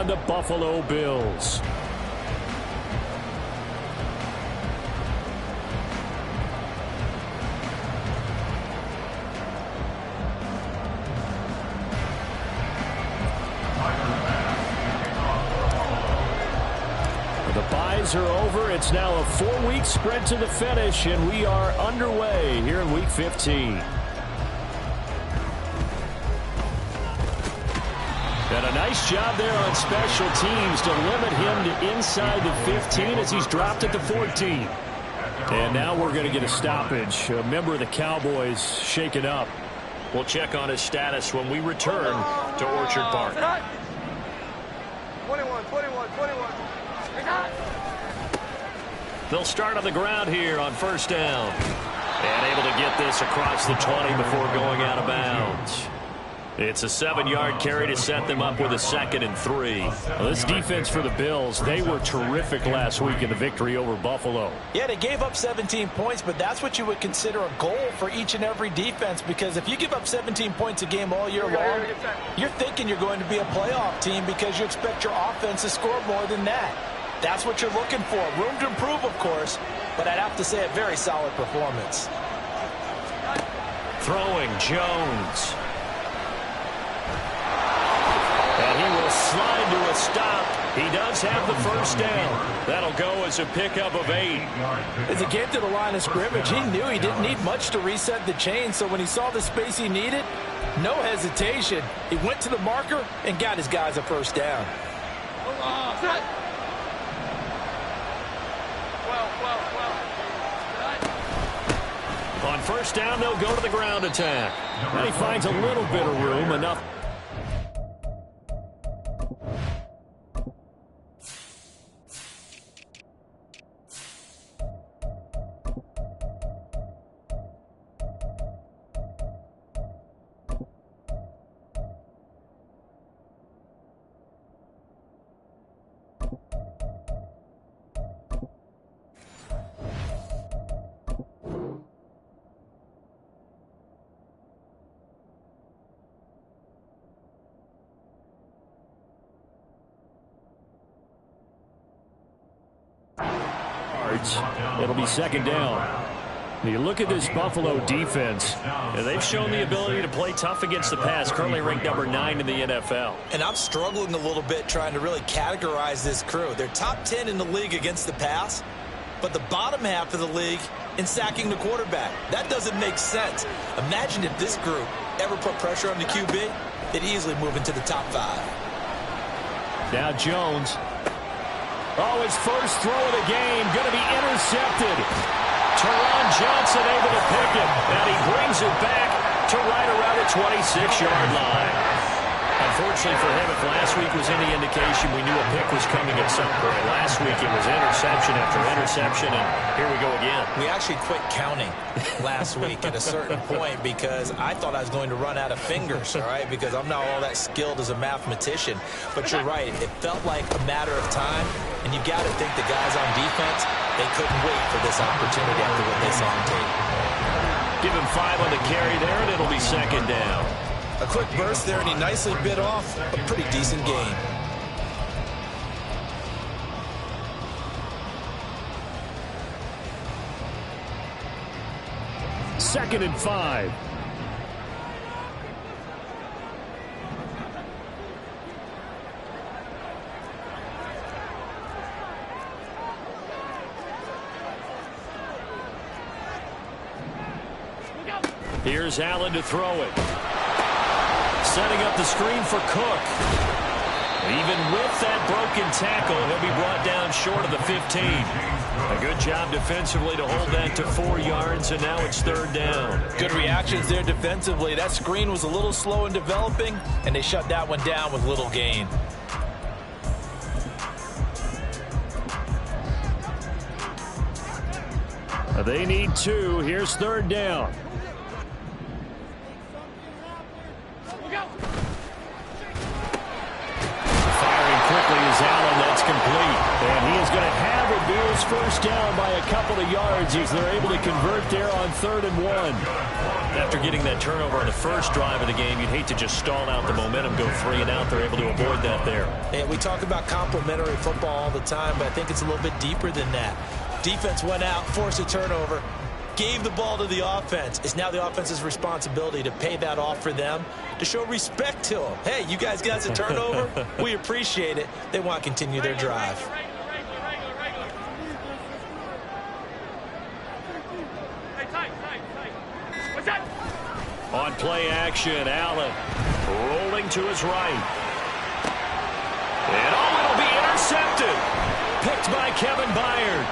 on the Buffalo Bills. The byes are over. It's now a 4-week sprint to the finish, and we are underway here in Week 15. And a nice job there on special teams to limit him to inside the 15 as he's dropped it to 14. And now we're going to get a stoppage. A member of the Cowboys shaken up. We'll check on his status when we return to Orchard Park. 21. They'll start on the ground here on first down. And able to get this across the 20 before going out of bounds. It's a 7-yard carry to set them up with a 2nd and 3. Well, this defense for the Bills, they were terrific last week in the victory over Buffalo. Yeah, they gave up 17 points, but that's what you would consider a goal for each and every defense, because if you give up 17 points a game all year long, you're thinking you're going to be a playoff team because you expect your offense to score more than that. That's what you're looking for. Room to improve, of course, but I'd have to say a very solid performance. Throwing Jones. And he will slide to a stop. He does have the first down. That'll go as a pickup of 8. As he came to the line of scrimmage, he knew he didn't need much to reset the chain, so when he saw the space he needed, no hesitation. He went to the marker and got his guys a first down. On first down, they'll go to the ground attack. And he finds a little bit of room, enough. It'll be 2nd down. You look at this Buffalo defense, and they've shown the ability to play tough against the pass, currently ranked number 9 in the NFL. And I'm struggling a little bit trying to really categorize this crew. They're top 10 in the league against the pass, but the bottom half of the league in sacking the quarterback. That doesn't make sense. Imagine if this group ever put pressure on the QB, they'd easily move into the top 5. Now Jones. Oh, his first throw of the game going to be intercepted. Teron Johnson able to pick it, and he brings it back to right around the 26-yard line. Unfortunately for him, if last week was any indication, we knew a pick was coming at some point. Last week it was interception after interception, and here we go again. We actually quit counting last week at a certain point because I thought I was going to run out of fingers, all right, because I'm not all that skilled as a mathematician. But you're right. It felt like a matter of time, and you got to think the guys on defense, they couldn't wait for this opportunity after what they saw on tape. Give him 5 on the carry there, and it'll be 2nd down. A quick burst there, and he nicely bit off a pretty decent gain. Second and 5. Here's Allen to throw it. Setting up the screen for Cook. Even with that broken tackle, he'll be brought down short of the 15. A good job defensively to hold that to 4 yards, and now it's 3rd down. Good reactions there defensively. That screen was a little slow in developing, and they shut that one down with little gain. They need 2. Here's 3rd down. Firing quickly is Allen. It's complete. And he is going to have a Bills first down by a couple of yards as they're able to convert there on 3rd and 1. After getting that turnover on the first drive of the game, you'd hate to just stall out the momentum, go 3 and out. They're able to avoid that there. Hey, we talk about complementary football all the time, but I think it's a little bit deeper than that. Defense went out, forced a turnover, gave the ball to the offense. It's now the offense's responsibility to pay that off for them, to show respect to them. Hey, you guys got a turnover? We appreciate it. They want to continue their drive. On play action, Allen rolling to his right. And it'll be intercepted. Picked by Kevin Byard.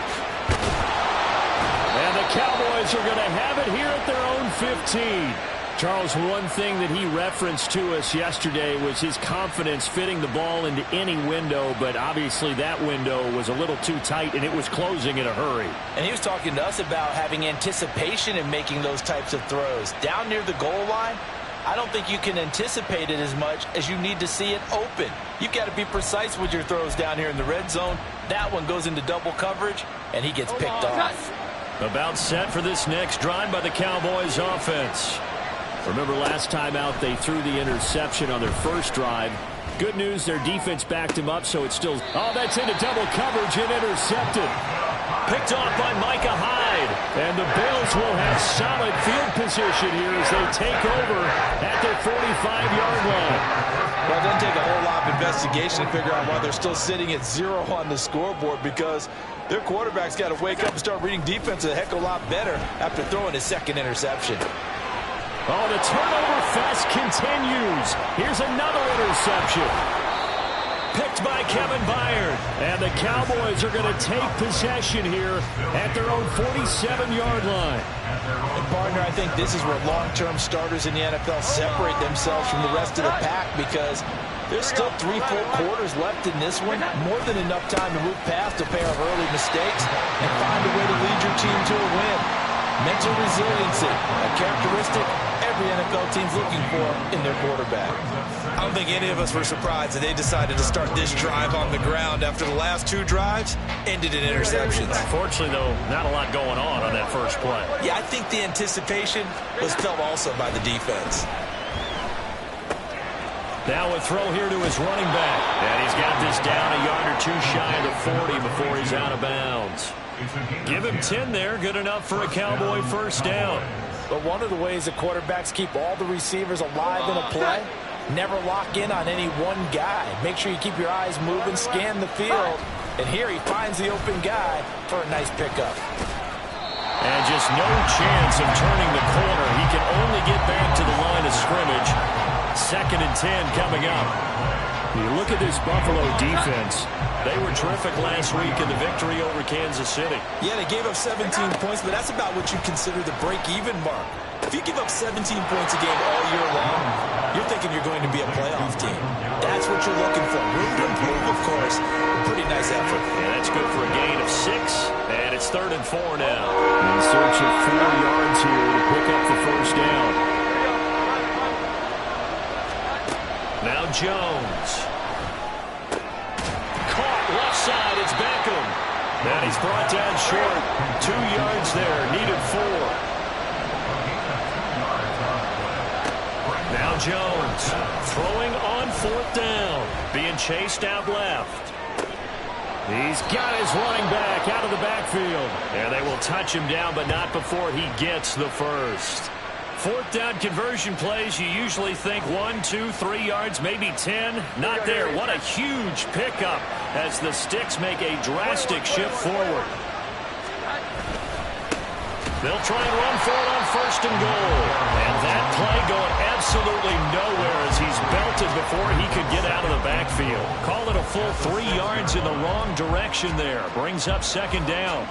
And the Cowboys are going to have it here at their own 15. Charles, one thing that he referenced to us yesterday was his confidence fitting the ball into any window, but obviously that window was a little too tight, and it was closing in a hurry. And he was talking to us about having anticipation in making those types of throws. Down near the goal line, I don't think you can anticipate it as much as you need to see it open. You've got to be precise with your throws down here in the red zone. That one goes into double coverage, and he gets picked off. About set for this next drive by the Cowboys offense. Remember last time out they threw the interception on their first drive. Good news, their defense backed him up, so it's still... Oh, that's into double coverage and intercepted. Picked off by Micah Hyde. And the Bills will have solid field position here as they take over at their 45-yard line. Well, it doesn't take a whole lot of investigation to figure out why they're still sitting at 0 on the scoreboard, because their quarterback's got to wake up and start reading defense a heck of a lot better after throwing his second interception. Oh, the turnover fest continues. Here's another interception. Picked by Kevin Byard. And the Cowboys are going to take possession here at their own 47-yard line. And, partner, I think this is where long-term starters in the NFL separate themselves from the rest of the pack, because there's still 3 full quarters left in this one. More than enough time to move past a pair of early mistakes and find a way to lead your team to a win. Mental resiliency, a characteristic every NFL team's looking for in their quarterback. I don't think any of us were surprised that they decided to start this drive on the ground after the last 2 drives ended in interceptions. Unfortunately, though, not a lot going on that first play. Yeah, I think the anticipation was felt also by the defense. Now a throw here to his running back. And he's got this down a yard or 2 shy of the 40 before he's out of bounds. Give him 10 there. Good enough for a Cowboy first down. But one of the ways the quarterbacks keep all the receivers alive in a play, never lock in on any one guy. Make sure you keep your eyes moving, scan the field. And here he finds the open guy for a nice pickup. And just no chance of turning the corner. He can only get back to the line of scrimmage. 2nd and 10 coming up. You look at this Buffalo defense. They were terrific last week in the victory over Kansas City. Yeah, they gave up 17 points, but that's about what you consider the break-even mark. If you give up 17 points a game all year long, you're thinking you're going to be a playoff team. That's what you're looking for. Room to improve, of course. A pretty nice effort. Yeah, that's good for a gain of 6, and it's 3rd and 4 now. In search of 4 yards here to pick up the first down. Now Jones. Caught left side. It's Beckham. And he's brought down short. 2 yards there. Needed 4. Now Jones throwing on 4th down. Being chased out left. He's got his running back out of the backfield. And they will touch him down, but not before he gets the first. 4th down conversion plays, you usually think 1, 2, 3 yards, maybe 10. Not there. What a huge pickup as the Sticks make a drastic shift forward. They'll try and run for it on 1st and goal. And that play going absolutely nowhere as he's belted before he could get out of the backfield. Call it a full 3 yards in the wrong direction there. Brings up 2nd down.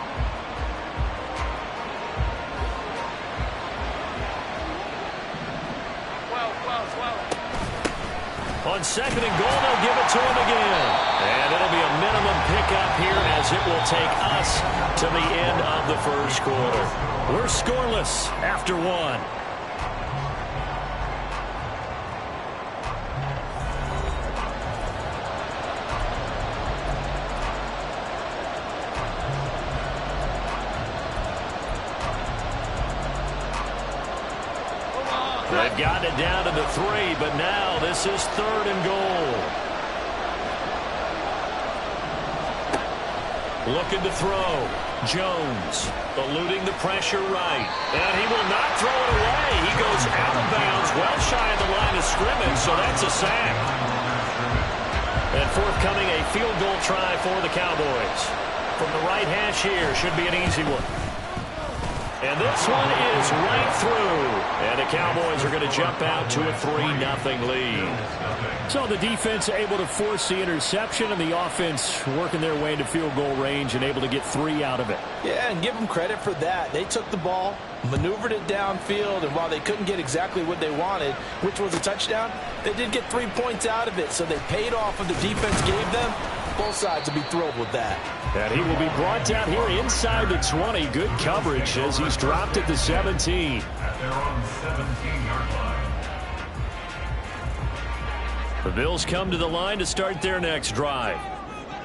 On 2nd and goal, they'll give it to him again. And it'll be a minimum pickup here as it will take us to the end of the first quarter. We're scoreless after 1. They've gotten it down to the 3, but now this is 3rd and goal. Looking to throw. Jones eluding the pressure right. And he will not throw it away. He goes out of bounds, well shy of the line of scrimmage, so that's a sack. And forthcoming, a field goal try for the Cowboys. From the right hash here, should be an easy one. And this one is right through. And the Cowboys are going to jump out to a 3-0 lead. So the defense able to force the interception, and the offense working their way into field goal range and able to get 3 out of it. Yeah, and give them credit for that. They took the ball, maneuvered it downfield, and while they couldn't get exactly what they wanted, which was a touchdown, they did get 3 points out of it. So they paid off what the defense gave them. Both sides will be thrilled with that. And he will be brought down here inside the 20. Good coverage as he's dropped at the 17. The Bills come to the line to start their next drive.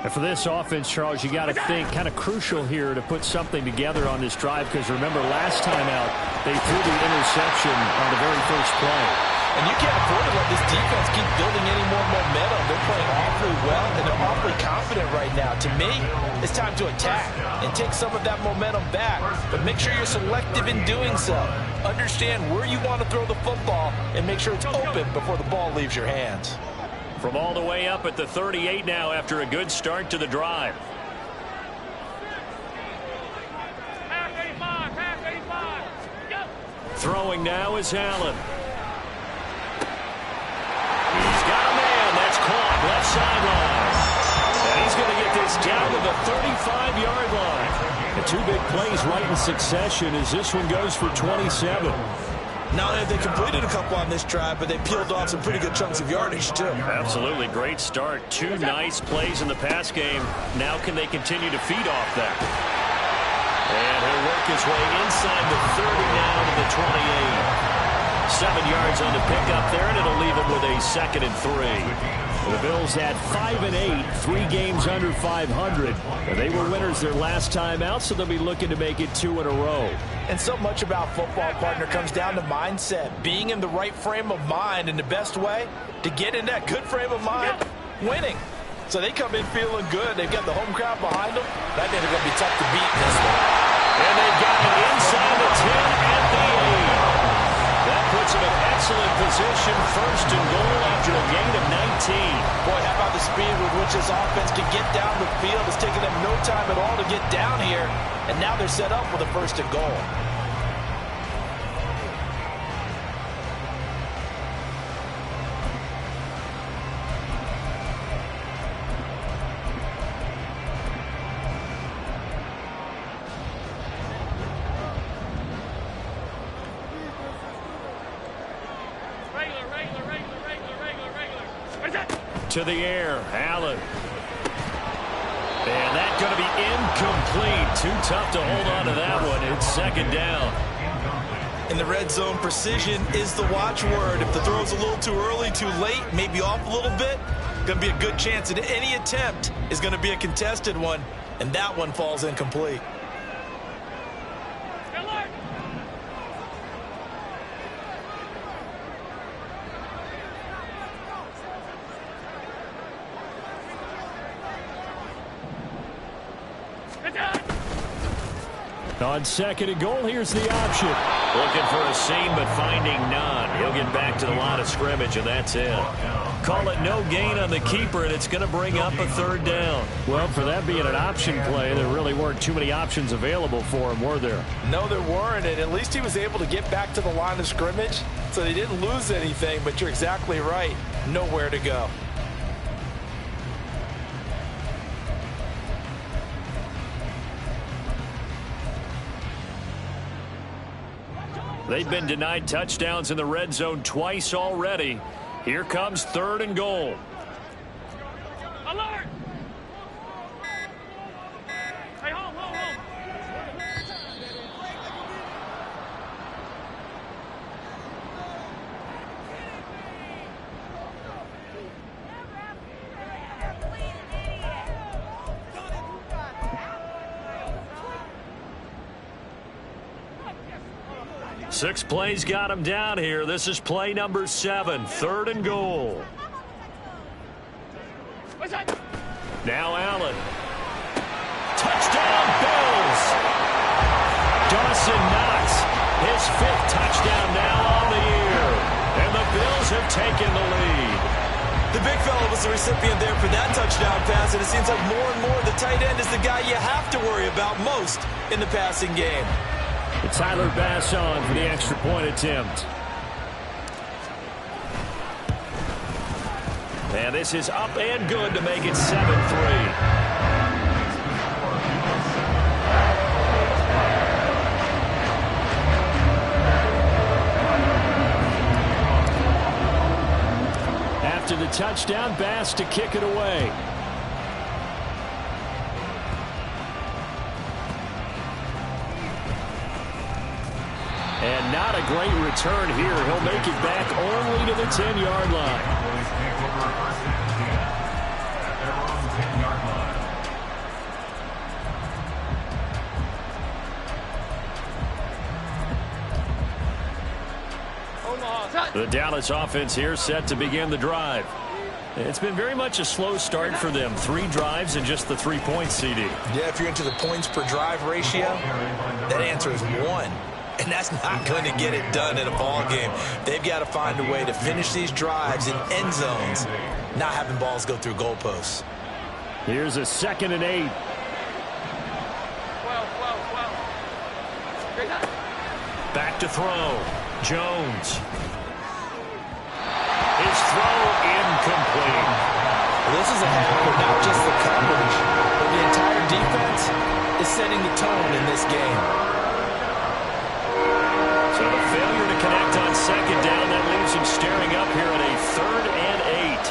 And for this offense, Charles, you got to think kind of crucial here to put something together on this drive, because remember last time out they threw the interception on the very first play. And you can't afford to let this defense keep building any more momentum. They're playing awfully well, and they're awfully confident right now. To me, it's time to attack and take some of that momentum back. But make sure you're selective in doing so. Understand where you want to throw the football and make sure it's open before the ball leaves your hands. From all the way up at the 38 now after a good start to the drive. Throwing now is Allen. He's got a man. That's caught left sideline. And he's going to get this down to the 35-yard line. And 2 big plays right in succession as this one goes for 27. Not only have they completed a couple on this drive, but they peeled off some pretty good chunks of yardage, too. Absolutely. Great start. 2 nice plays in the pass game. Now can they continue to feed off that? And he'll work his way inside the 30 now to the 28. 7 yards on the pickup there, and it'll leave him with a 2nd and 3. The Bills had 5-8, 3 games under 500. And they were winners their last time out, so they'll be looking to make it 2 in a row. And so much about football, partner, comes down to mindset. Being in the right frame of mind, and the best way to get in that good frame of mind, winning. So they come in feeling good. They've got the home crowd behind them. I think they're going to be tough to beat in this one. And they've got it inside the 10 at the 8. That puts him in excellent position, 1st and goal after a gain of 19. Boy, how about the speed with which this offense can get down the field? It's taken them no time at all to get down here, and now they're set up with a 1st and goal. To the air, Allen. And that's going to be incomplete. Too tough to hold on to that one. It's 2nd down. In the red zone, precision is the watchword. If the throw's a little too early, too late, maybe off a little bit, going to be a good chance that any attempt is going to be a contested one, and that one falls incomplete. On 2nd and goal, here's the option. Looking for a seam, but finding none. He'll get back to the line of scrimmage, and that's it. Call it no gain on the keeper, and it's going to bring up a 3rd down. Well, for that being an option play, there really weren't too many options available for him, were there? No, there weren't, and at least he was able to get back to the line of scrimmage, so they didn't lose anything, but you're exactly right. Nowhere to go. They've been denied touchdowns in the red zone twice already. Here comes 3rd and goal. Alert! Hey, home. 6 plays got him down here. This is play number 7, 3rd and goal. Now Allen. Touchdown, Bills. Dawson Knox, his 5th touchdown now on the year. And the Bills have taken the lead. The big fella was the recipient there for that touchdown pass, and it seems like more and more the tight end is the guy you have to worry about most in the passing game. Tyler Bass on for the extra point attempt. And this is up and good to make it 7-3. After the touchdown, Bass to kick it away. And not a great return here. He'll make it back only to the 10-yard line. The Dallas offense here set to begin the drive. It's been very much a slow start for them. 3 drives and just the 3 points, CD. Yeah, if you're into the points per drive ratio, that answer is 1. And that's not going to get it done in a ball game. They've got to find a way to finish these drives in end zones, not having balls go through goalposts. Here's a 2nd and 8. Back to throw. Jones. His throw incomplete. This is a half where not just the coverage, but the entire defense is setting the tone in this game. So the failure to connect on 2nd down, that leaves him staring up here at a 3rd and 8.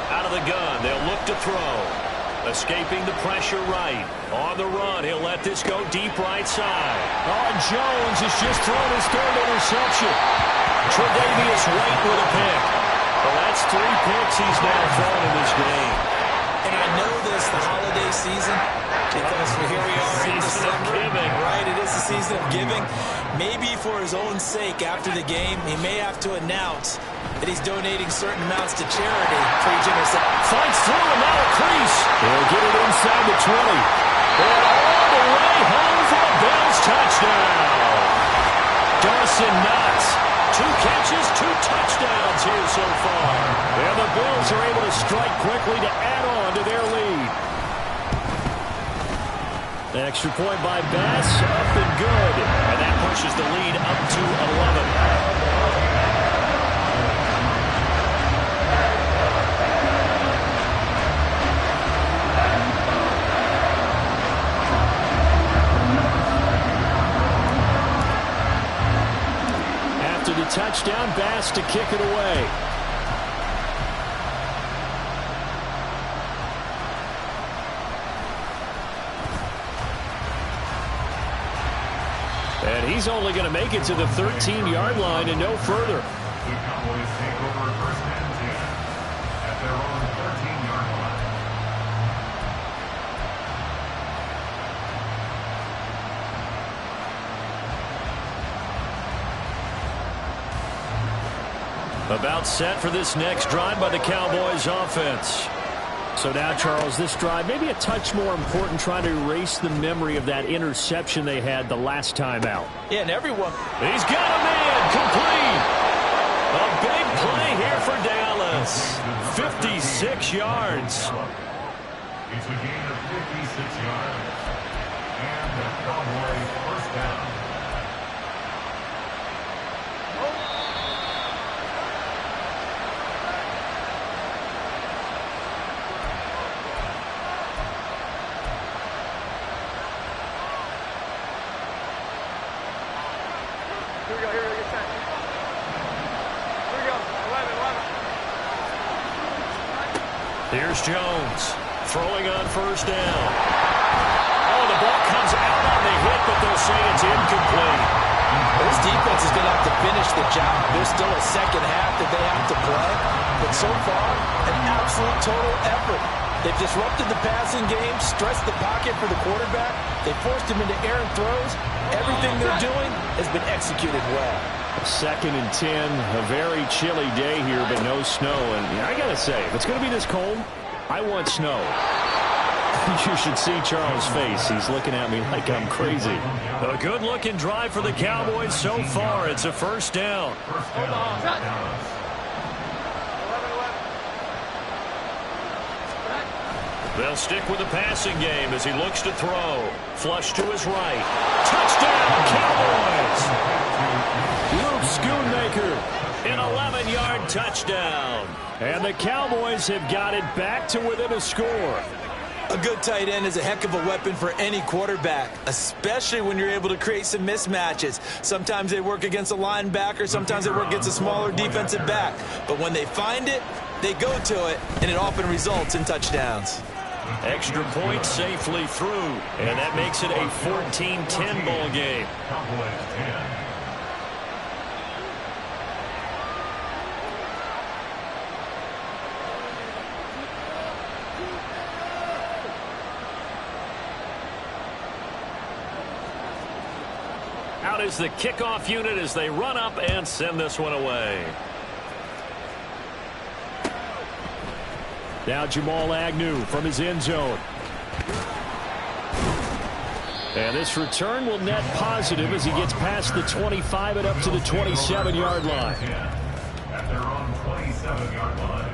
Out of the gun, they'll look to throw. Escaping the pressure right. On the run, he'll let this go deep right side. Oh, and Jones has just thrown his 3rd interception. Tre'Davious White with a pick. Well, that's 3 picks he's now thrown in this game. And I know this, the holiday season, because here we are in December, right? It is the season of giving. Maybe for his own sake, after the game, he may have to announce that he's donating certain amounts to charity for each interception. Fights through and now a crease. He'll get it inside the 20. And all the way home for a Bills touchdown. Dawson Knox. 2 catches, 2 touchdowns here so far. And the Bills are able to strike quickly to add on to their lead. The extra point by Bass, up and good. And that pushes the lead up to 11. Touchdown, Bass to kick it away. And he's only going to make it to the 13-yard line and no further. The Cowboys take over 1st and 10 at their own 13-yard line. About set for this next drive by the Cowboys offense. So now, Charles, this drive maybe a touch more important, trying to erase the memory of that interception they had the last time out. Yeah, and everyone. He's got a man complete. A big play here for Dallas. 56 yards. It's a gain of 56 yards. And the Cowboys 1st down. Here's Jones throwing on 1st down. Oh, the ball comes out on the hit, but they'll say it's incomplete. This defense is going to have to finish the job. There's still a 2nd half that they have to play. But so far, an absolute total effort. They've disrupted the passing game, stressed the pocket for the quarterback. They forced him into errant throws. Everything they're doing has been executed well. 2nd and 10, a very chilly day here, but no snow. And I got to say, if it's going to be this cold, I want snow. You should see Charles' face. He's looking at me like I'm crazy. A good-looking drive for the Cowboys so far. It's a first down. They'll stick with the passing game as he looks to throw. Flush to his right. Touchdown, Cowboys! Luke Schoonmaker, an 11-yard touchdown. And the Cowboys have got it back to within a score. A good tight end is a heck of a weapon for any quarterback, especially when you're able to create some mismatches. Sometimes they work against a linebacker, sometimes they work against a smaller defensive back. But when they find it, they go to it, and it often results in touchdowns. Extra point safely through, and that makes it a 14-10 ball game. Cowboys 10. Out is the kickoff unit as they run up and send this one away. Now Jamal Agnew from his end zone. And this return will net positive as he gets past the 25 and up to the 27-yard line. At their own 27-yard line.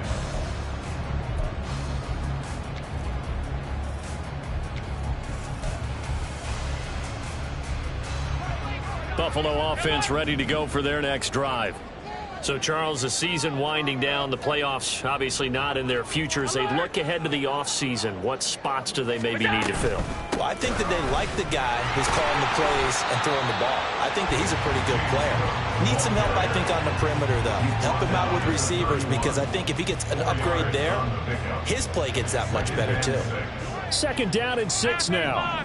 Buffalo offense ready to go for their next drive. So, Charles, the season winding down, the playoffs obviously not in their futures. They look ahead to the offseason. What spots do they maybe need to fill? Well, I think that they like the guy who's calling the plays and throwing the ball. I think that he's a pretty good player. Needs some help, I think, on the perimeter, though. Help him out with receivers, because I think if he gets an upgrade there, his play gets that much better, too. 2nd down and 6 now.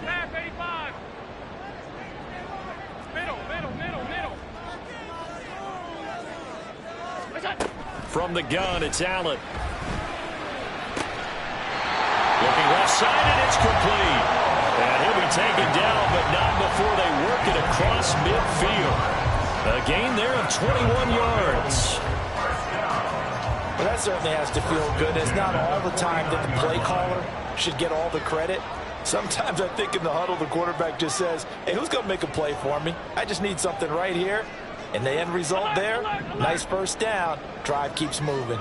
From the gun, it's Allen. Looking left side, and it's complete. And he'll be taken down, but not before they work it across midfield. A gain there of 21 yards. Well, that certainly has to feel good. It's not all the time that the play caller should get all the credit. Sometimes I think in the huddle, the quarterback just says, hey, who's going to make a play for me? I just need something right here. And the end result there, nice first down. Drive keeps moving.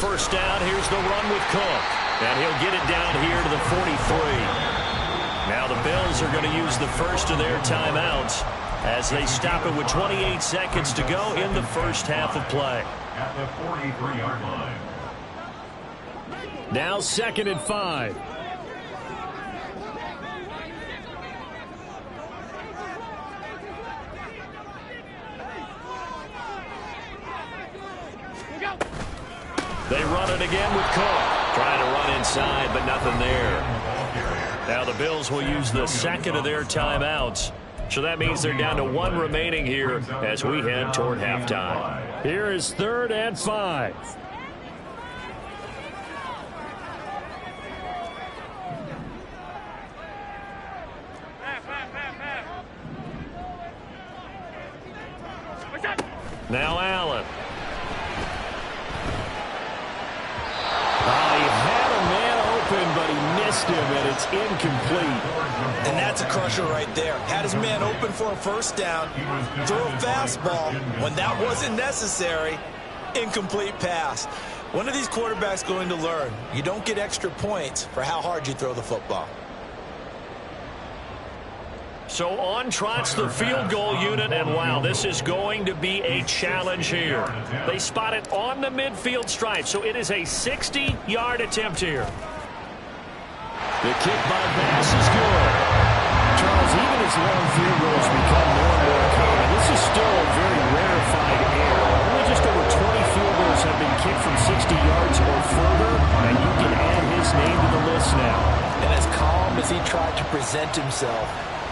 First down, here's the run with Cook. And he'll get it down here to the 43. Now the Bills are going to use the first of their timeouts as they stop it with 28 seconds to go in the first half of play. At the 43-yard line. Now 2nd and 5. They run it again with Cook. Trying to run inside, but nothing there. Now the Bills will use the second of their timeouts. So that means they're down to 1 remaining here as we head toward halftime. Here is 3rd and 5. Now Allen. He had a man open, but he missed him, and it's incomplete. And that's a crusher right there. Had his man open for a first down, throw a fastball when that wasn't necessary, incomplete pass. One of these quarterbacks going to learn, you don't get extra points for how hard you throw the football. So on trots the field goal unit, and wow, this is going to be a challenge here. They spot it on the midfield stripe, so it is a 60-yard attempt here. The kick by Bass is good. Charles, even as long field goals become more and more common, this is still a very rarefied error. Only just over 20 field goals have been kicked from 60 yards or further, and you can add his name to the list now. And as calm as he tried to present himself,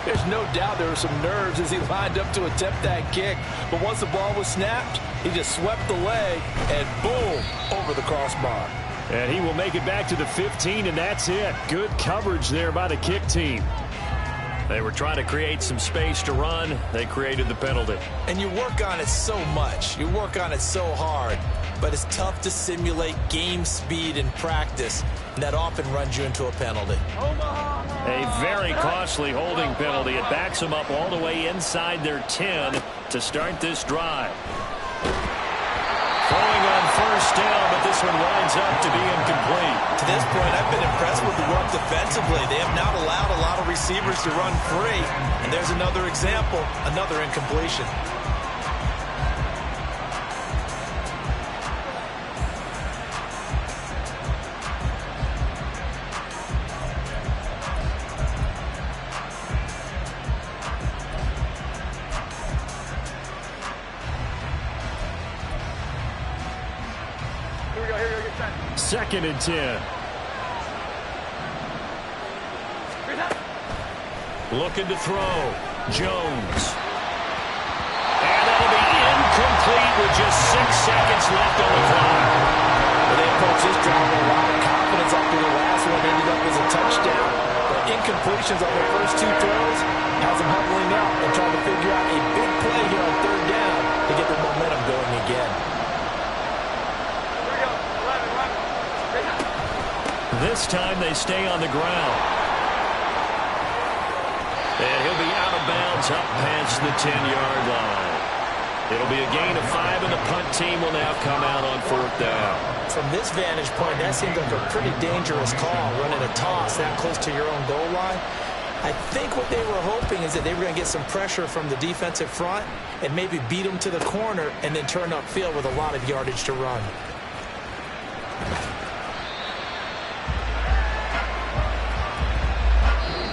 There's no doubt there were some nerves as he lined up to attempt that kick. But once the ball was snapped, he just swept the leg and boom, over the crossbar. And he will make it back to the 15, and that's it. Good coverage there by the kick team. They were trying to create some space to run. They created the penalty. And you work on it so much. You work on it so hard. But it's tough to simulate game speed in practice. And that often runs you into a penalty. A very costly holding penalty. It backs them up all the way inside their 10 to start this drive. Throwing on first down, but this one winds up to be incomplete. To this point, I've been impressed with the work defensively. They have not allowed a lot of receivers to run free. And there's another example, another incompletion. Second and 10. Looking to throw. Jones. And that'll be incomplete with just 6 seconds left on the clock. Well, they approached this drive with a lot of confidence after the last one ended up as a touchdown. But incompletions on their first two throws has them huddling up and trying to figure out a big play here on third down to get their momentum going again. This time they stay on the ground. And he'll be out of bounds up past the 10-yard line. It'll be a gain of 5, and the punt team will now come out on fourth down. From this vantage point, that seems like a pretty dangerous call, running a toss that close to your own goal line. I think what they were hoping is that they were going to get some pressure from the defensive front and maybe beat them to the corner and then turn upfield with a lot of yardage to run.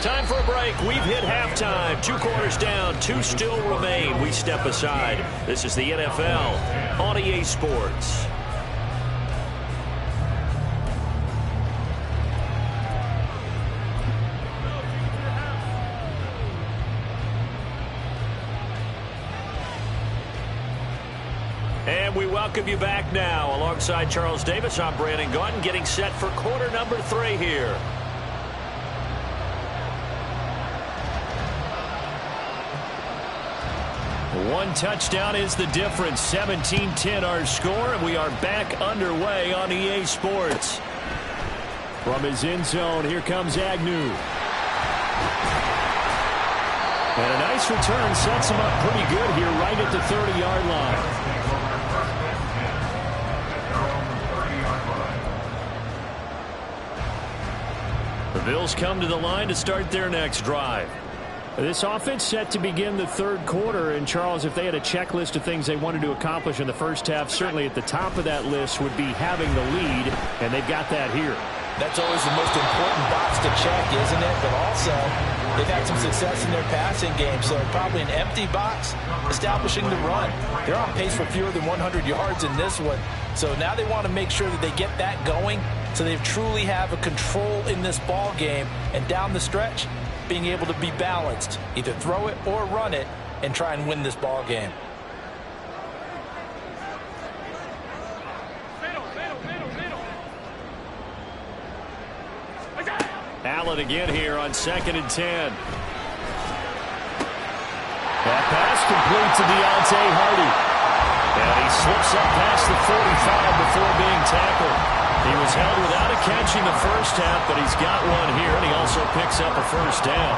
Time for a break. We've hit halftime. 2 quarters down. 2 still remain. We step aside. This is the NFL on EA Sports. And we welcome you back now. Alongside Charles Davis, I'm Brandon Gaudin, getting set for quarter number 3 here. One touchdown is the difference. 17-10 our score, and we are back underway on EA Sports. From his end zone, here comes Agnew. And a nice return sets him up pretty good here right at the 30-yard line. The Bills come to the line to start their next drive. This offense set to begin the third quarter. And, Charles, if they had a checklist of things they wanted to accomplish in the first half, certainly at the top of that list would be having the lead, and they've got that here. That's always the most important box to check, isn't it? But also, they've had some success in their passing game, so probably an empty box, establishing the run. They're on pace for fewer than 100 yards in this one, so now they want to make sure that they get that going so they truly have a control in this ball game, and down the stretch, being able to be balanced, either throw it or run it, and try and win this ball game. Allen again here on 2nd and 10. That pass complete to Deontay Hardy. And he slips up past the 45 before being tackled. He was held without a catch in the first half, but he's got one here, and he also picks up a first down.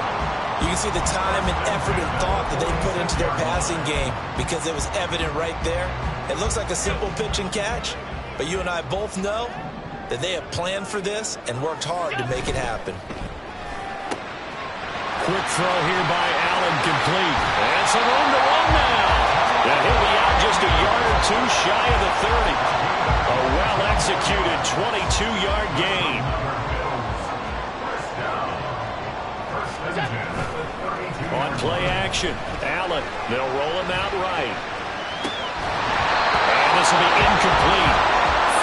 You can see the time and effort and thought that they put into their passing game because it was evident right there. It looks like a simple pitch and catch, but you and I both know that they have planned for this and worked hard to make it happen. Quick throw here by Allen, complete. And some room to run now. And he'll be out just a yard or two shy of the 30. A well-executed 22-yard gain. On play action, Allen, they'll roll him out right. And this will be incomplete.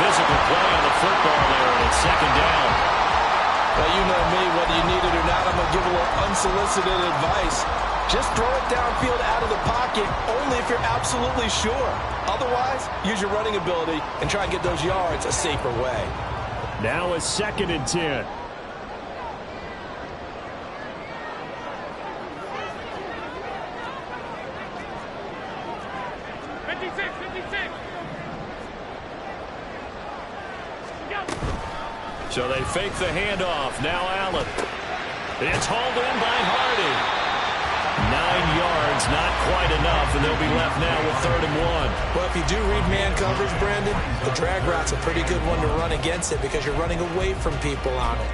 Physical play on the football there, and it's 2nd down. Well, you know me, whether you need it or not, I'm going to give a little unsolicited advice. Just throw it downfield out of the pocket only if you're absolutely sure. Otherwise, use your running ability and try and get those yards a safer way. Now a 2nd and 10. So they fake the handoff. Now Allen. It's hauled in by Hardy. 9 yards, not quite enough, and they'll be left now with 3rd and 1. Well, if you do read man coverage, Brandon, the drag route's a pretty good one to run against it because you're running away from people on it.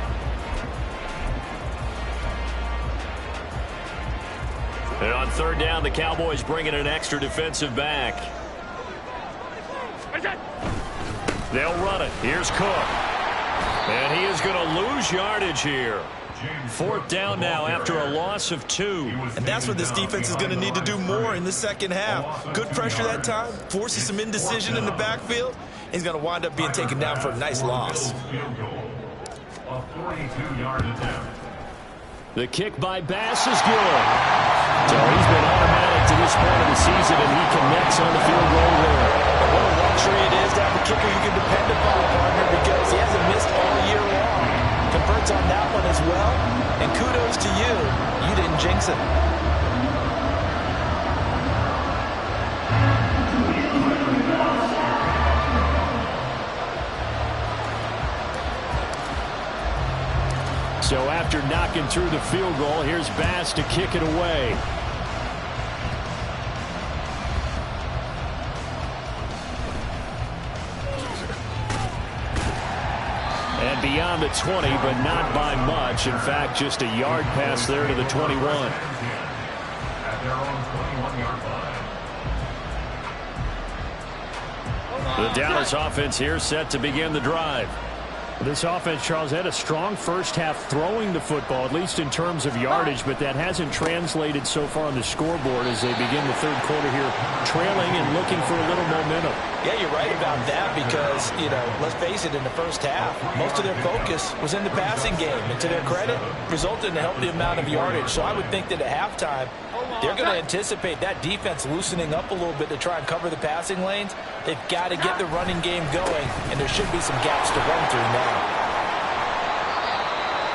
And on 3rd down, the Cowboys bring in an extra defensive back. They'll run it. Here's Cook. And he is going to lose yardage here. 4th down now after a loss of 2. And that's what this defense is going to need to do more in the second half. Good pressure that time, forces some indecision in the backfield. He's going to wind up being taken down for a nice loss. A 42-yard attempt. The kick by Bass is good. So he's been automatic to this point of the season, and he connects on the field goal there. What a luxury it is to have a kicker you can depend upon, partner, because he hasn't missed all year long. Converts on that one as well, and kudos to you. You didn't jinx it. So after knocking through the field goal, here's Bass to kick it away. And beyond the 20, but not by much. In fact, just a yard pass there to the 21. At their own 21-yard line. The Dallas offense here set to begin the drive. This offense, Charles, had a strong first half throwing the football, at least in terms of yardage, but that hasn't translated so far on the scoreboard as they begin the 3rd quarter here, trailing and looking for a little momentum. Yeah, you're right about that because, let's face it, in the first half, most of their focus was in the passing game. And to their credit, resulted in a healthy amount of yardage. So I would think that at halftime, they're going to anticipate that defense loosening up a little bit to try and cover the passing lanes. They've got to get the running game going, and there should be some gaps to run through now.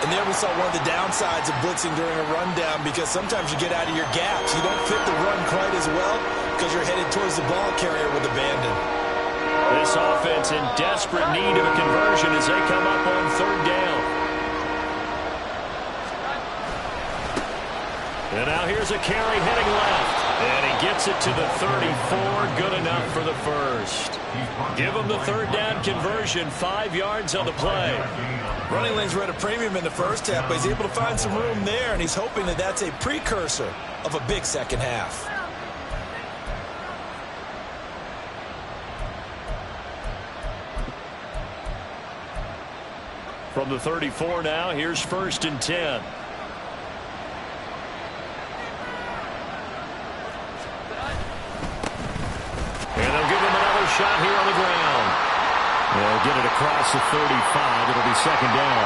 And there we saw one of the downsides of blitzing during a rundown because sometimes you get out of your gaps. You don't fit the run quite as well because you're headed towards the ball carrier with abandon. This offense in desperate need of a conversion as they come up on 3rd down. And now here's a carry heading left. And he gets it to the 34. Good enough for the first. Give him the 3rd down conversion. 5 yards on the play. Running lanes were at a premium in the first half, but he's able to find some room there, and he's hoping that that's a precursor of a big second half. From the 34 now, here's 1st and 10. And they'll give him another shot here on the ground. They'll get it across the 35. It'll be 2nd down.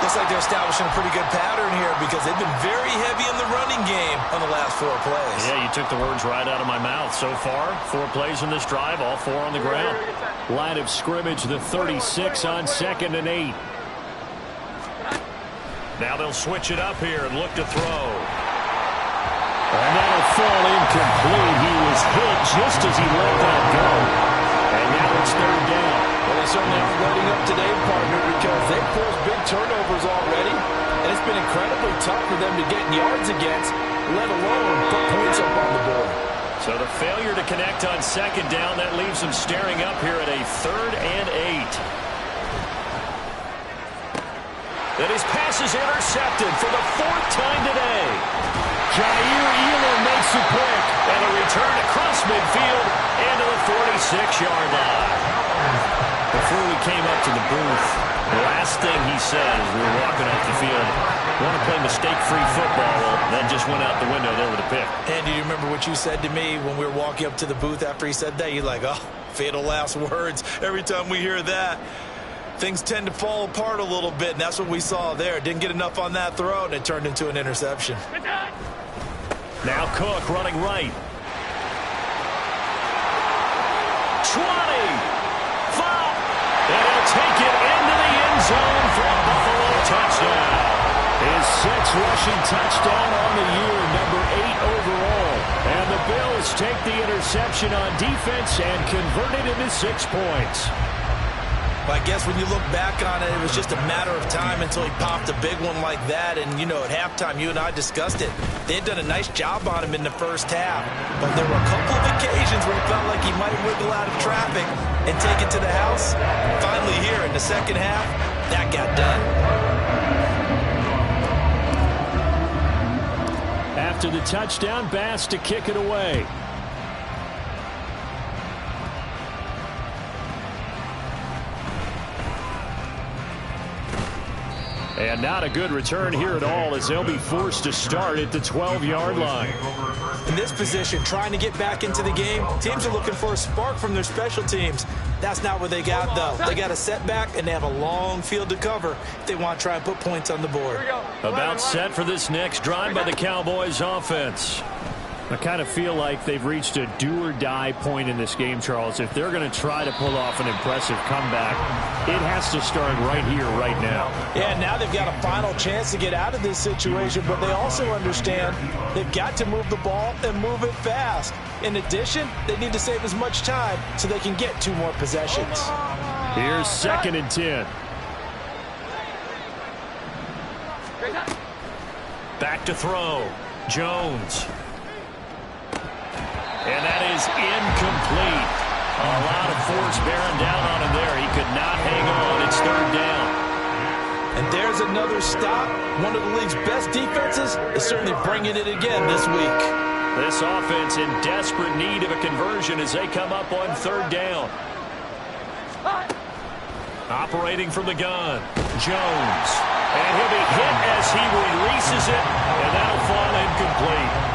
Looks like they're establishing a pretty good pattern here because they've been very heavy in the running game on the last 4 plays. Yeah, you took the words right out of my mouth. So far, 4 plays in this drive, all 4 on the ground. Line of scrimmage, the 36 on 2nd and 8. Now they'll switch it up here and look to throw. And that'll fall incomplete. He was hit just as he let that go. And now it's 3rd down. Well, they certainly aren't letting up today, partner, because they've forced big turnovers already. And it's been incredibly tough for them to get yards against, let alone put points up on the board. So the failure to connect on 2nd down, that leaves them staring up here at a 3rd and 8. And his pass is intercepted for the 4th time today. Jair Elam makes a pick, and a return across midfield into the 46-yard line. Before we came up to the booth, the last thing he said as we were walking off the field, want to play mistake-free football. Well, that just went out the window there with a pick. And do you remember what you said to me when we were walking up to the booth after he said that? You're like, oh, fatal last words every time we hear that. things tend to fall apart a little bit, and that's what we saw there. Didn't get enough on that throw, and it turned into an interception. Now Cook running right. 20. 5. And he'll take it into the end zone for a Buffalo touchdown. His 6th rushing touchdown on the year, number 8 overall. And the Bills take the interception on defense and convert it into 6 points. I guess when you look back on it, it was just a matter of time until he popped a big one like that. And, you know, at halftime, you and I discussed it. They had done a nice job on him in the first half. But there were a couple of occasions where it felt like he might wiggle out of traffic and take it to the house. Finally here in the second half, that got done. After the touchdown, Bass to kick it away. And not a good return here at all, as they'll be forced to start at the 12-yard line. In this position, trying to get back into the game, teams are looking for a spark from their special teams. That's not what they got, though. They got a setback, and they have a long field to cover if they want to try and put points on the board. About set for this next drive by the Cowboys offense. I kind of feel like they've reached a do-or-die point in this game, Charles. If they're going to try to pull off an impressive comeback, it has to start right here, right now. Yeah, now they've got a final chance to get out of this situation, but they also understand they've got to move the ball and move it fast. In addition, they need to save as much time so they can get 2 more possessions. Here's 2nd and 10. Back to throw. Jones. And that is incomplete. A lot of force bearing down on him there. He could not hang on. It's 3rd down. And there's another stop. One of the league's best defenses is certainly bringing it again this week. This offense in desperate need of a conversion as they come up on 3rd down. Operating from the gun, Jones. And he'll be hit as he releases it, and that'll fall incomplete.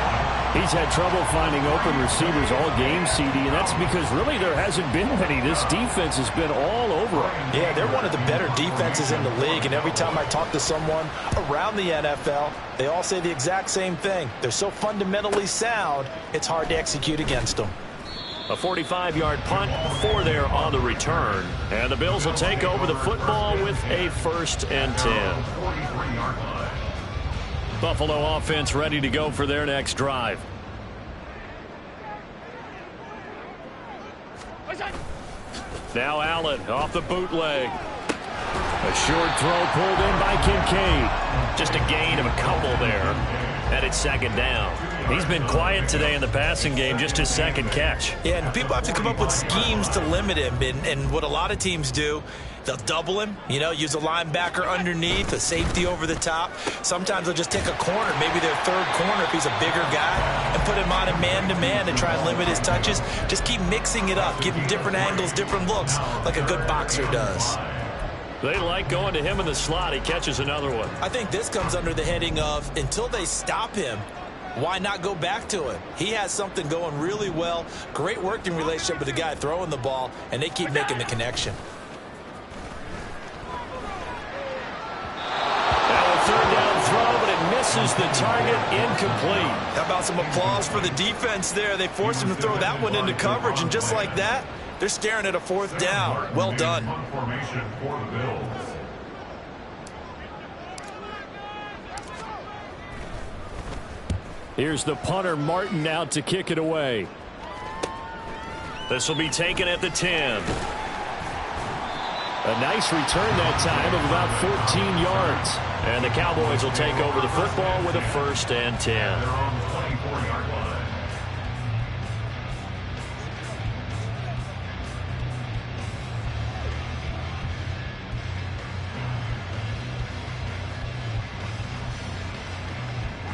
He's had trouble finding open receivers all game, CD, and that's because really there hasn't been many. This defense has been all over them. Yeah, they're one of the better defenses in the league, and every time I talk to someone around the NFL, they all say the exact same thing. They're so fundamentally sound, it's hard to execute against them. A 45-yard punt for there on the return, and the Bills will take over the football with a 1st and 10. Buffalo offense ready to go for their next drive. Now Allen off the bootleg. A short throw pulled in by Kincaid. Just a gain of a couple there. And it's 2nd down. He's been quiet today in the passing game, just his 2nd catch. Yeah, and people have to come up with schemes to limit him. And what a lot of teams do, they'll double him, you know, use a linebacker underneath, a safety over the top. Sometimes they'll just take a corner, maybe their 3rd corner if he's a bigger guy, and put him on a man-to-man to try and limit his touches. Just keep mixing it up, give him different angles, different looks, like a good boxer does. They like going to him in the slot. He catches another one. I think this comes under the heading of, until they stop him, why not go back to it? He has something going really well. Great working relationship with the guy throwing the ball, and they keep making the connection. Now a 3rd down throw, but it misses the target, incomplete. How about some applause for the defense there? They forced him to throw that one into coverage, and just like that, they're staring at a 4th down. Well done. Formation for the Bills. Here's the punter, Martin, out to kick it away. This will be taken at the 10. A nice return that time of about 14 yards. And the Cowboys will take over the football with a 1st and 10. They're on the 24-yard line.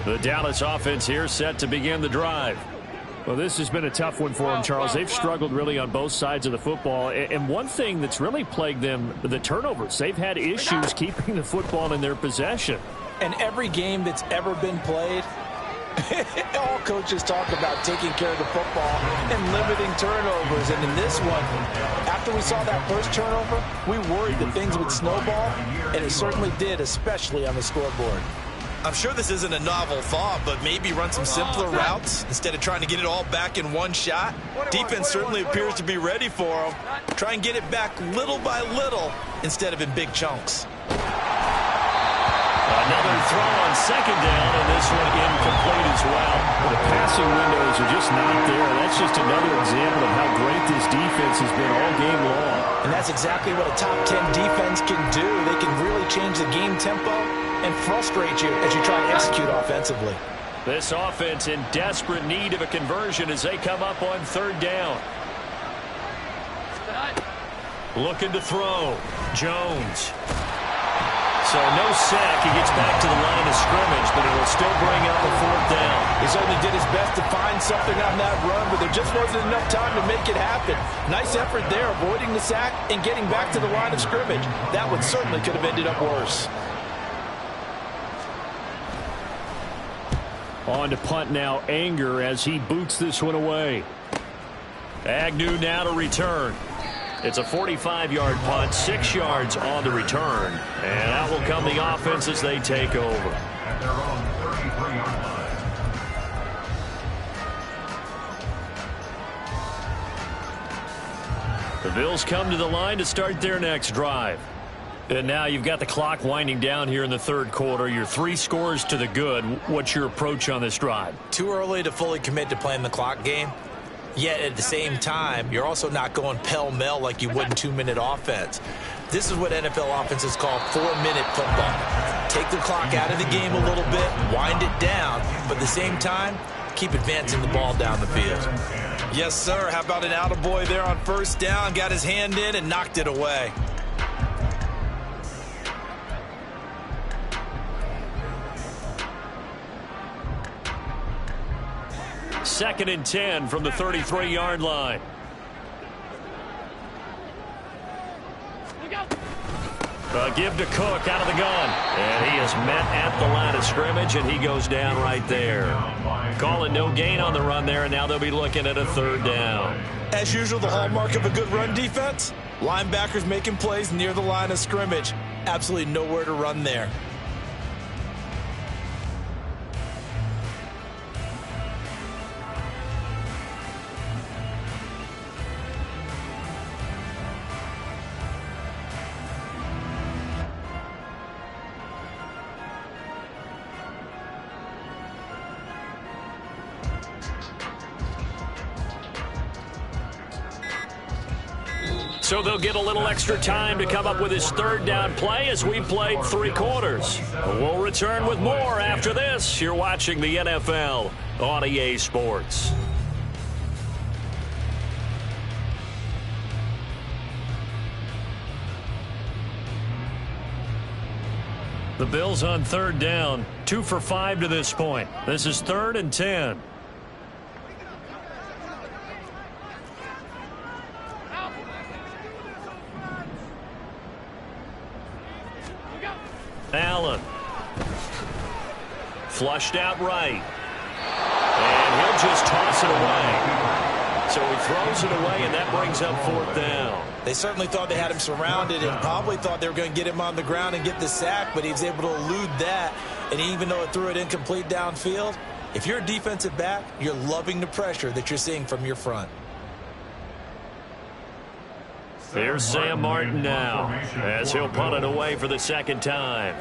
The Dallas offense here set to begin the drive. Well, this has been a tough one for them, Charles. They've struggled really on both sides of the football. And one thing that's really plagued them, the turnovers. They've had issues keeping the football in their possession. And every game that's ever been played, All coaches talk about taking care of the football and limiting turnovers. And in this one, after we saw that first turnover, we worried that things would snowball, and it certainly did, especially on the scoreboard. I'm sure this isn't a novel thought, but maybe run some simpler routes instead of trying to get it all back in one shot. Defense certainly appears to be ready for them. Try and get it back little by little instead of in big chunks. Another throw on second down, and this one incomplete as well. The passing windows are just not there. That's just another example of how great this defense has been all game long. And that's exactly what a top 10 defense can do. They can really change the game tempo and frustrate you as you try to execute offensively. This offense in desperate need of a conversion as they come up on third down. Looking to throw. Jones. So no sack. He gets back to the line of scrimmage, but it will still bring up a fourth down. He certainly did his best to find something on that run, but there just wasn't enough time to make it happen. Nice effort there, avoiding the sack and getting back to the line of scrimmage. That one certainly could have ended up worse. On to punt now, Anger, as he boots this one away. Agnew now to return. It's a 45-yard punt, 6 yards on the return. And out will come the offense as they take over. At their own 33-yard line. The Bills come to the line to start their next drive. And now you've got the clock winding down here in the third quarter. You're 3 scores to the good. What's your approach on this drive? Too early to fully commit to playing the clock game. Yet at the same time, you're also not going pell-mell like you would in 2-minute offense. This is what NFL offenses call 4-minute football. Take the clock out of the game a little bit, wind it down, but at the same time, keep advancing the ball down the field. Yes, sir. How about an attaboy there on first down? Got his hand in and knocked it away. Second and 10 from the 33-yard line. A give to Cook out of the gun. And he is met at the line of scrimmage, and he goes down right there. Calling no gain on the run there, and now they'll be looking at a third down. As usual, the hallmark of a good run defense, linebackers making plays near the line of scrimmage. Absolutely nowhere to run there. So they'll get a little extra time to come up with his third down play as we played 3 quarters. We'll return with more after this. You're watching the NFL on EA Sports. The Bills on third down, 2 for 5 to this point. This is 3rd and 10. Allen. Flushed out right. And he'll just toss it away. So he throws it away, and that brings up 4th down. They certainly thought they had him surrounded and probably thought they were going to get him on the ground and get the sack, but he was able to elude that. And even though it threw it incomplete downfield, if you're a defensive back, you're loving the pressure that you're seeing from your front. Here's Sam Martin now as he'll punt it away for the second time.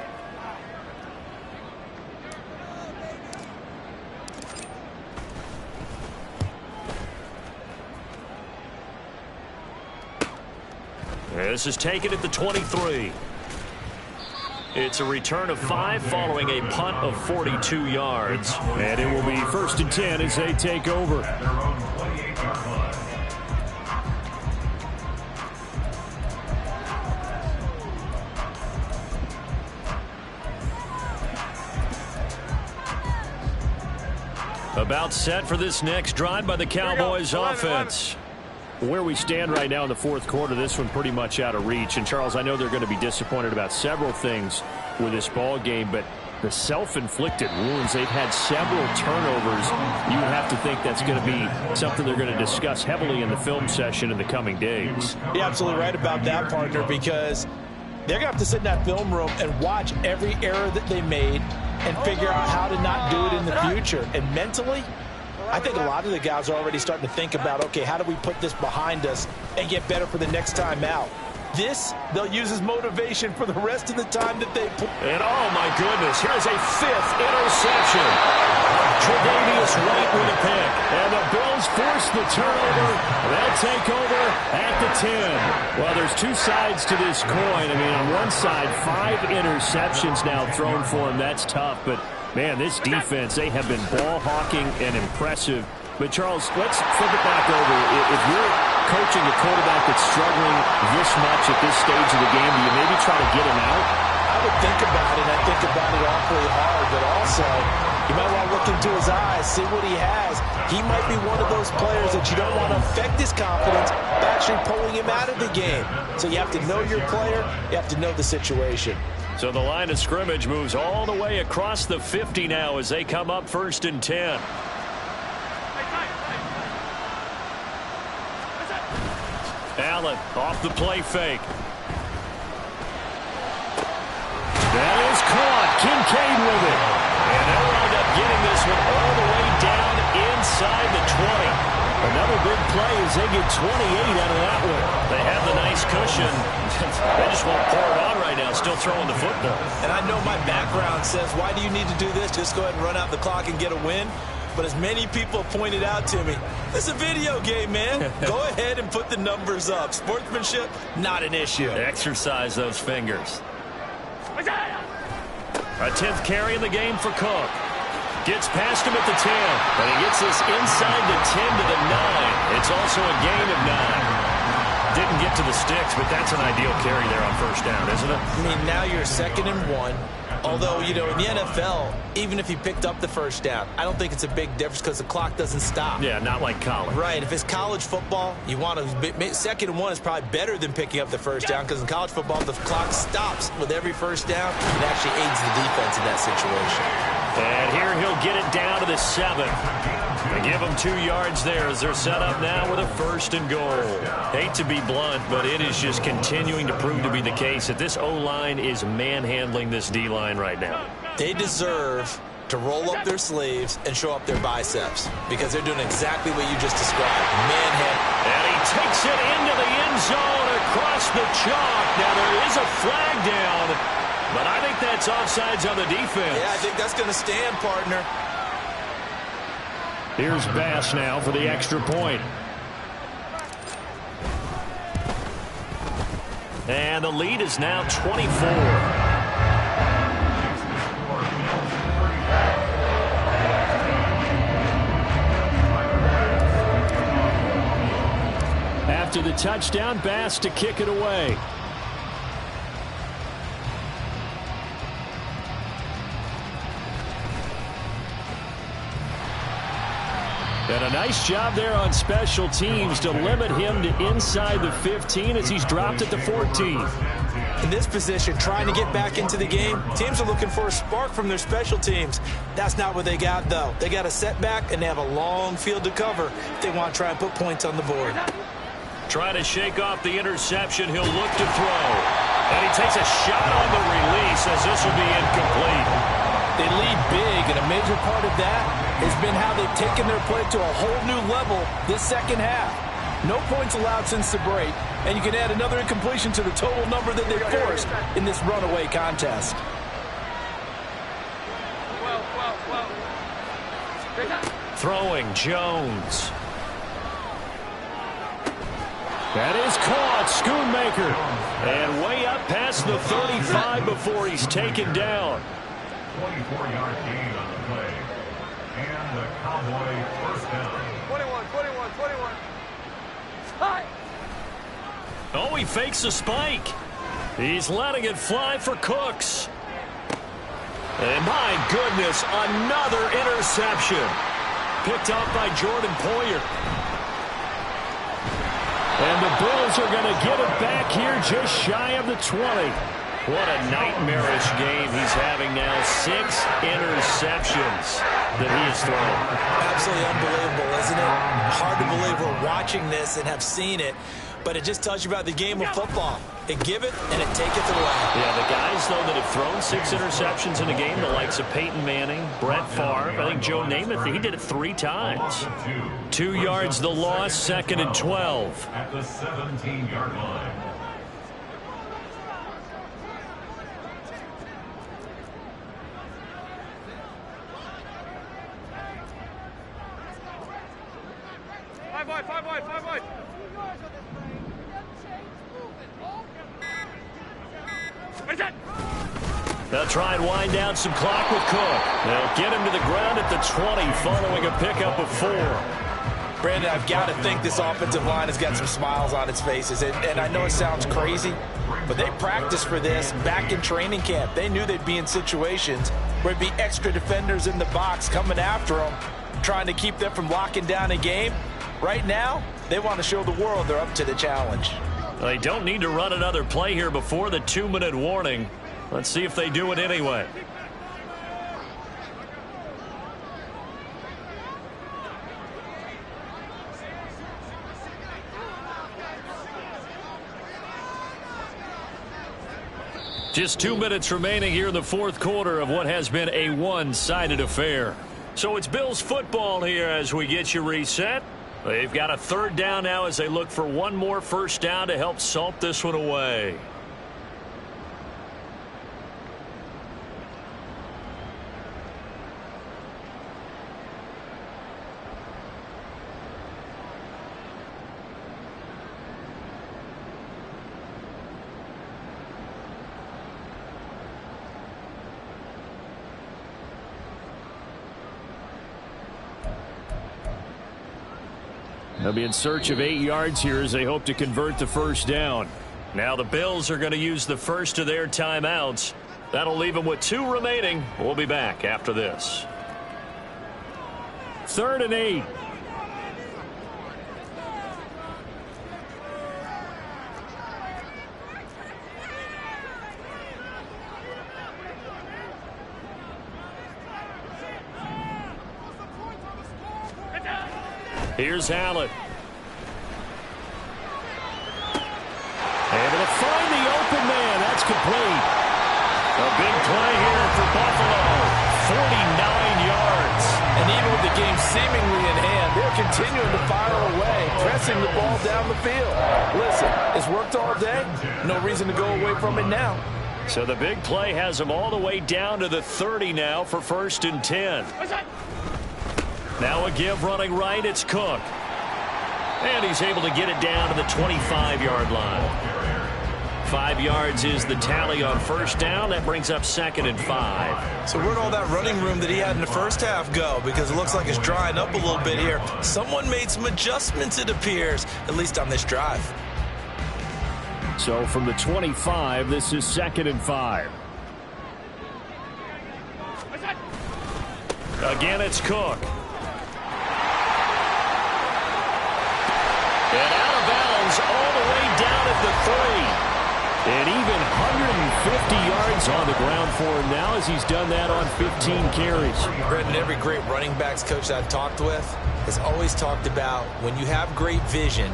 This is taken at the 23. It's a return of 5 following a punt of 42 yards. And it will be 1st and 10 as they take over. About set for this next drive by the Cowboys offense. Where we stand right now in the fourth quarter, this one pretty much out of reach. And, Charles, I know they're going to be disappointed about several things with this ball game, but the self-inflicted wounds, they've had several turnovers. You would have to think that's going to be something they're going to discuss heavily in the film session in the coming days. You're absolutely right about that, partner, because they're going to have to sit in that film room and watch every error that they made and figure out how to not do it in the future. And mentally, I think a lot of the guys are already starting to think about, okay, how do we put this behind us and get better for the next time out? This, they'll use as motivation for the rest of the time that they play. And, oh, my goodness, here's a fifth interception. Tre'Davious White with a pick. And the Bills force the turnover. They'll take over at the 10. Well, there's two sides to this coin. I mean, on one side, 5 interceptions now thrown for him. That's tough. But, man, this defense, they have been ball hawking and impressive. But, Charles, let's flip it back over. If you're coaching a quarterback that's struggling this much at this stage of the game, do you maybe try to get him out? I would think about it. I think about it awfully hard, but also you might want to look into his eyes, see what he has. He might be one of those players that you don't want to affect his confidence by actually pulling him out of the game. So you have to know your player. You have to know the situation. So the line of scrimmage moves all the way across the 50 now as they come up 1st and 10. Allen off the play fake. That is caught. Kincaid with it. And they'll wind up getting this one all the way down inside the 20. Another big play as they get 28 out of that one. They have the nice cushion. They just won't pour it on right now, still throwing the football. And I know my background says, why do you need to do this? Just go ahead and run out the clock and get a win. But as many people pointed out to me, this is a video game, man. Go ahead and put the numbers up. Sportsmanship, not an issue. Exercise those fingers. A 10th carry in the game for Cook. Gets past him at the 10. And he gets this inside the 10 to the 9. It's also a gain of 9. Didn't get to the sticks, but that's an ideal carry there on 1st down, isn't it? I mean, now you're 2nd and 1. Although, you know, in the NFL, even if he picked up the 1st down, I don't think it's a big difference because the clock doesn't stop. Yeah, not like college. Right. If it's college football, you want to 2nd and 1 is probably better than picking up the 1st down because in college football, the clock stops with every 1st down. It actually aids the defense in that situation. And here he'll get it down to the 7. They give him 2 yards there as they're set up now with a 1st and goal. Hate to be blunt, but it is just continuing to prove to be the case that this O-line is manhandling this D-line right now. They deserve to roll up their sleeves and show up their biceps because they're doing exactly what you just described. Manhandle. And he takes it into the end zone across the chalk. Now there is a flag down, but I think that's offsides on the defense. Yeah, I think that's going to stand, partner. Here's Bass now for the extra point. And the lead is now 24. After the touchdown, Bass to kick it away. And a nice job there on special teams to limit him to inside the 15 as he's dropped at the 14. In this position, trying to get back into the game, teams are looking for a spark from their special teams. That's not what they got, though. They got a setback, and they have a long field to cover if they want to try and put points on the board. Trying to shake off the interception. He'll look to throw. And he takes a shot on the release as this will be incomplete. They lead big, and a major part of that has been how they've taken their play to a whole new level this second half. No points allowed since the break, and you can add another incompletion to the total number that they forced in this runaway contest. Throwing Jones. That is caught, Schoonmaker. And way up past the 35 before he's taken down. 24-yard gain on the play. And the Cowboy 1st down. 21. Hi. Oh, he fakes a spike. He's letting it fly for Cooks. And my goodness, another interception. Picked off by Jordan Poyer. And the Bills are going to get it back here just shy of the 20. What a nightmarish game he's having now. 6 interceptions that he has thrown. Absolutely unbelievable, isn't it? Hard to believe we're watching this and have seen it, but it just tells you about the game of football. It give it and it taketh away. Yeah, the guys, though, that have thrown 6 interceptions in a game, the likes of Peyton Manning, Brett Favre, I think Joe Namath, he did it 3 times. 2 yards the loss, 2nd and 12. At the 17-yard line. Five wide. They'll try and wind down some clock with Cook. They'll get him to the ground at the 20 following a pickup of 4. Brandon, I've got to think this offensive line has got some smiles on its faces. And I know it sounds crazy, but they practiced for this back in training camp. They knew they'd be in situations where it'd be extra defenders in the box coming after them, trying to keep them from locking down a game. Right now, they want to show the world they're up to the challenge. They don't need to run another play here before the 2-minute warning. Let's see if they do it anyway. Just 2 minutes remaining here in the 4th quarter of what has been a one-sided affair. So it's Bills football here as we get you reset. They've got a 3rd down now as they look for one more first down to help salt this one away. They'll be in search of 8 yards here as they hope to convert the first down. Now the Bills are going to use the first of their timeouts. That'll leave them with 2 remaining. We'll be back after this. 3rd and 8. Here's Allen. Able to find the open man. That's complete. A big play here for Buffalo. 49 yards. And even with the game seemingly in hand, they're continuing to fire away, pressing the ball down the field. Listen, it's worked all day. No reason to go away from it now. So the big play has them all the way down to the 30 now for 1st and 10. Now a give running right, it's Cook. And he's able to get it down to the 25-yard line. 5 yards is the tally on first down. That brings up 2nd and 5. So where'd all that running room that he had in the first half go? Because it looks like it's drying up a little bit here. Someone made some adjustments, it appears, at least on this drive. So from the 25, this is 2nd and 5. Again, it's Cook. And out of bounds all the way down at the 3. And even 150 yards on the ground for him now as he's done that on 15 carries. Brendan, every great running backs coach that I've talked with has always talked about when you have great vision,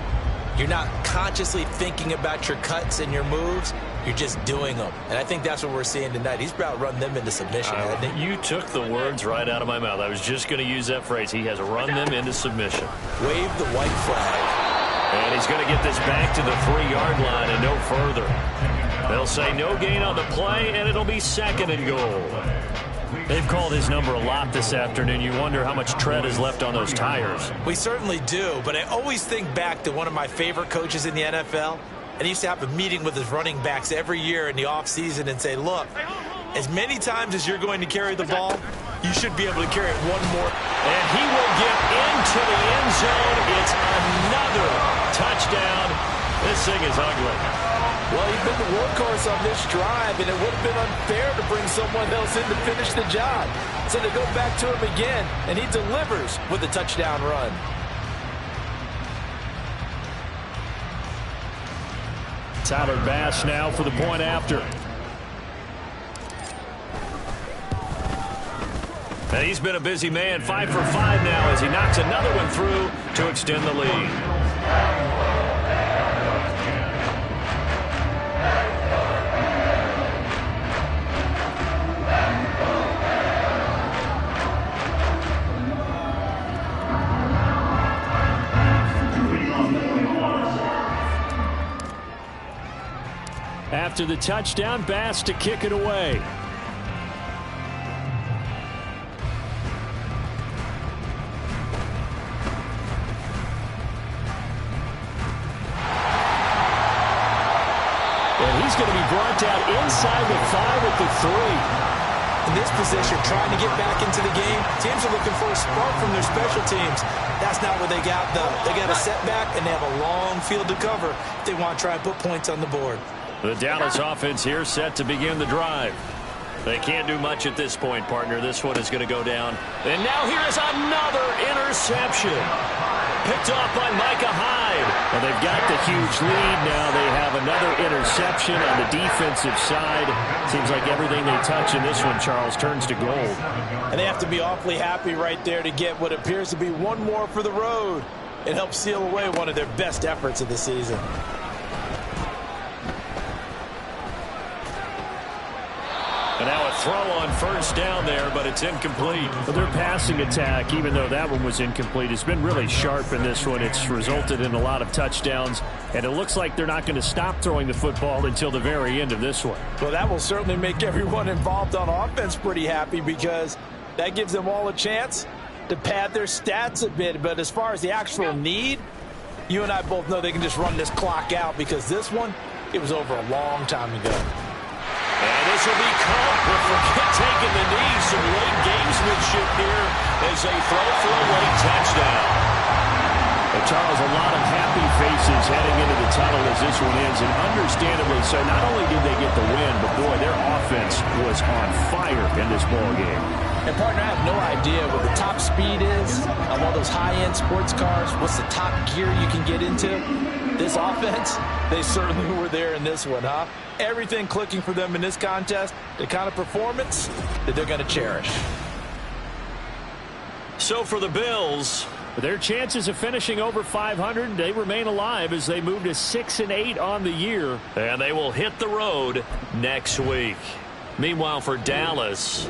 you're not consciously thinking about your cuts and your moves. You're just doing them. And I think that's what we're seeing tonight. He's about run them into submission, hasn't he? You took the words right out of my mouth. I was just going to use that phrase. He has run them into submission. Wave the white flag. And he's going to get this back to the 3-yard line and no further. They'll say no gain on the play, and it'll be 2nd and goal. They've called his number a lot this afternoon. You wonder how much tread is left on those tires. We certainly do, but I always think back to one of my favorite coaches in the NFL. And he used to have a meeting with his running backs every year in the offseason and say, look, as many times as you're going to carry the ball, you should be able to carry it one more. And he will get into the end zone. It's another touchdown. This thing is ugly. Well, he's been the workhorse on this drive, and it would have been unfair to bring someone else in to finish the job. So they go back to him again, and he delivers with a touchdown run. Tyler Bass now for the point after. And he's been a busy man, 5 for 5 now as he knocks another one through to extend the lead. After the touchdown, Bass to kick it away. And he's going to be brought down inside the 5 at the 3. In this position, trying to get back into the game, teams are looking for a spark from their special teams. That's not what they got, though. They got a setback, and they have a long field to cover if they want to try and put points on the board. The Dallas offense here set to begin the drive. They can't do much at this point, partner. This one is going to go down. And now here is another interception. Picked off by Micah Hyde. And they've got the huge lead now. They have another interception on the defensive side. Seems like everything they touch in this one, Charles, turns to gold. And they have to be awfully happy right there to get what appears to be one more for the road. It helps seal away one of their best efforts of the season. And now a throw on first down there, but it's incomplete. Well, their passing attack, even though that one was incomplete, has been really sharp in this one. It's resulted in a lot of touchdowns, and it looks like they're not going to stop throwing the football until the very end of this one. Well, that will certainly make everyone involved on offense pretty happy because that gives them all a chance to pad their stats a bit. But as far as the actual need, you and I both know they can just run this clock out because this one, it was over a long time ago. And this will be caught. We'll forget taking the knee. Some late gamesmanship here as they throw for a late touchdown. And Charles, a lot of happy faces heading into the tunnel as this one ends, and understandably so. Not only did they get the win, but boy, their offense was on fire in this ball game. And partner, I have no idea what the top speed is on one of those high-end sports cars. What's the top gear you can get into? This offense, they certainly were there in this one, huh? Everything clicking for them in this contest, the kind of performance that they're going to cherish. So for the Bills, their chances of finishing over 500, they remain alive as they move to 6-8 on the year. And they will hit the road next week. Meanwhile, for Dallas,